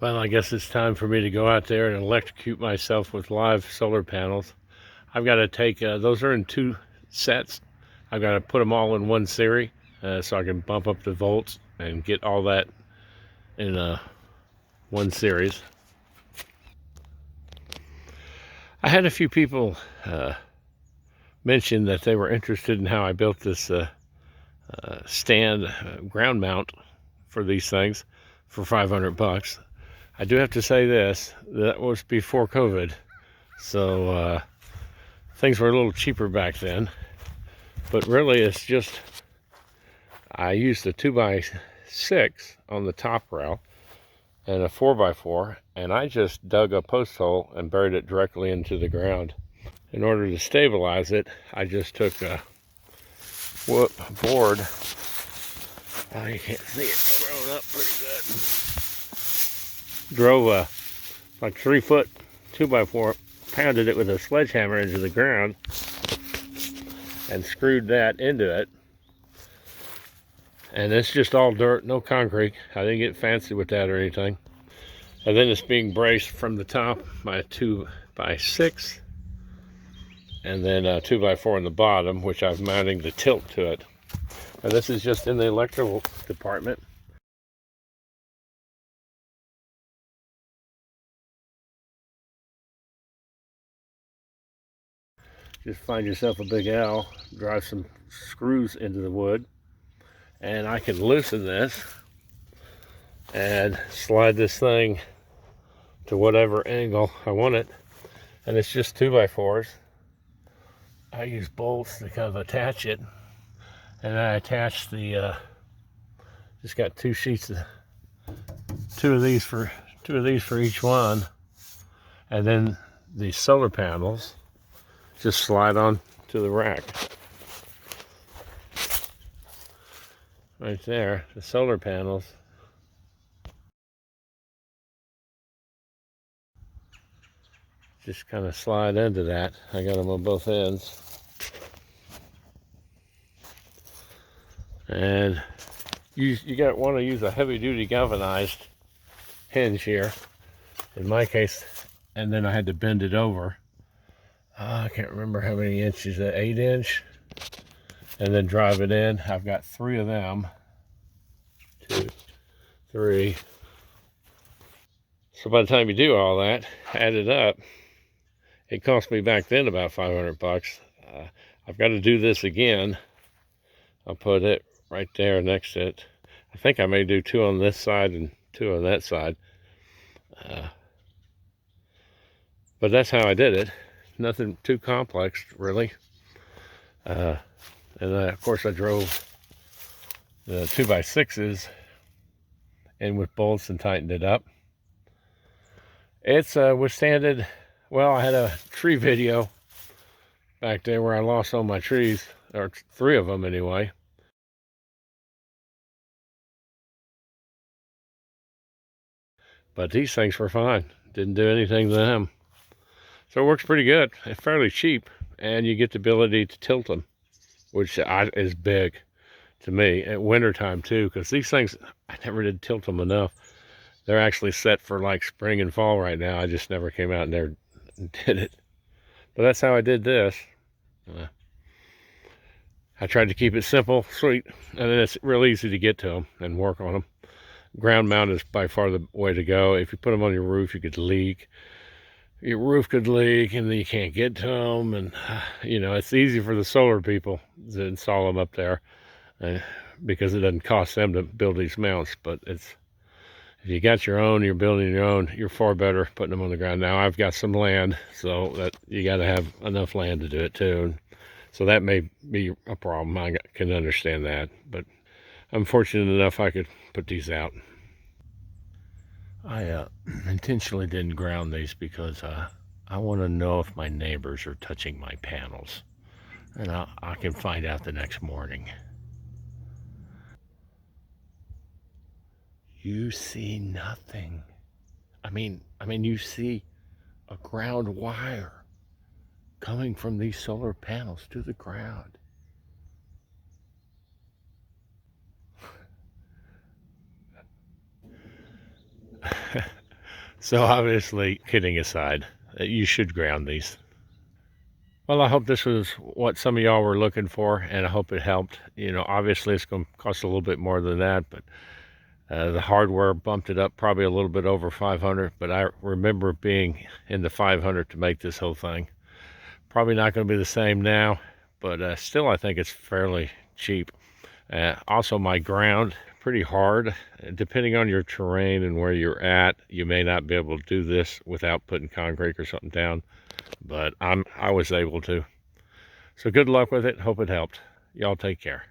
Well, I guess it's time for me to go out there and electrocute myself with live solar panels. I've got to take, those are in two sets. I've got to put them all in one series so I can bump up the volts and get all that in one series. I had a few people mention that they were interested in how I built this stand ground mount for these things for 500 bucks. I do have to say this, that was before COVID, so things were a little cheaper back then. But really it's just, I used a 2x6 on the top rail and a 4x4, and I just dug a post hole and buried it directly into the ground. In order to stabilize it, I just took a board. Oh, you can't see it growing up pretty good. Drove a like 3-foot 2x4, pounded it with a sledgehammer into the ground, and screwed that into it. And it's just all dirt, no concrete. I didn't get fancy with that or anything. And then it's being braced from the top by a 2x6, and then a 2x4 on the bottom, which I'm mounting the tilt to it. And this is just in the electrical department. Just find yourself a big L, drive some screws into the wood, and I can loosen this and slide this thing to whatever angle I want it. And it's just 2x4s. I use bolts to kind of attach it, and I attach the just got two sheets of two of these for each one, and then the solar panels just slide on to the rack. Right there, the solar panels. Just kind of slide into that. I got them on both ends. And you want to use a heavy duty galvanized hinge here, in my case, and then I had to bend it over. I can't remember how many inches, an 8-inch, and then drive it in. I've got 3 of them. 2, 3. So by the time you do all that, add it up, it cost me back then about 500 bucks. I've got to do this again. I'll put it right there next to it. I think I may do 2 on this side and 2 on that side. But that's how I did it. Nothing too complex, really. And of course I drove the 2x6s in with bolts and tightened it up. It's withstanded. Well, I had a tree video back there where I lost all my trees, or 3 of them anyway. But these things were fine. Didn't do anything to them. So it works pretty good. It's fairly cheap, and you get the ability to tilt them, which is big to me at wintertime too, because these things, I never did tilt them enough. They're actually set for like spring and fall right now. I just never came out and there did it. But that's how I did this. I tried to keep it simple, sweet, and then it's real easy to get to them and work on them. Ground mount is by far the way to go. If you put them on your roof, you could leak. Your roof could leak and then you can't get to them. And, you know, it's easy for the solar people to install them up there because it doesn't cost them to build these mounts. But it's, if you got your own, you're building your own, you're far better putting them on the ground. Now, I've got some land, so that you got to have enough land to do it too. And so that may be a problem. I can understand that. But I'm fortunate enough I could put these out. I intentionally didn't ground these because I want to know if my neighbors are touching my panels, and I can find out the next morning. You see nothing. I mean, you see a ground wire coming from these solar panels to the ground. So obviously, kidding aside, you should ground these. Well, I hope this was what some of y'all were looking for, and I hope it helped. Obviously it's going to cost a little bit more than that, but the hardware bumped it up probably a little bit over 500, but I remember being in the 500 to make this whole thing. Probably not going to be the same now, but still I think it's fairly cheap. Also, my ground, pretty hard. Depending on your terrain and where you're at, you may not be able to do this without putting concrete or something down, but I was able to. So good luck with it. Hope it helped. Y'all take care.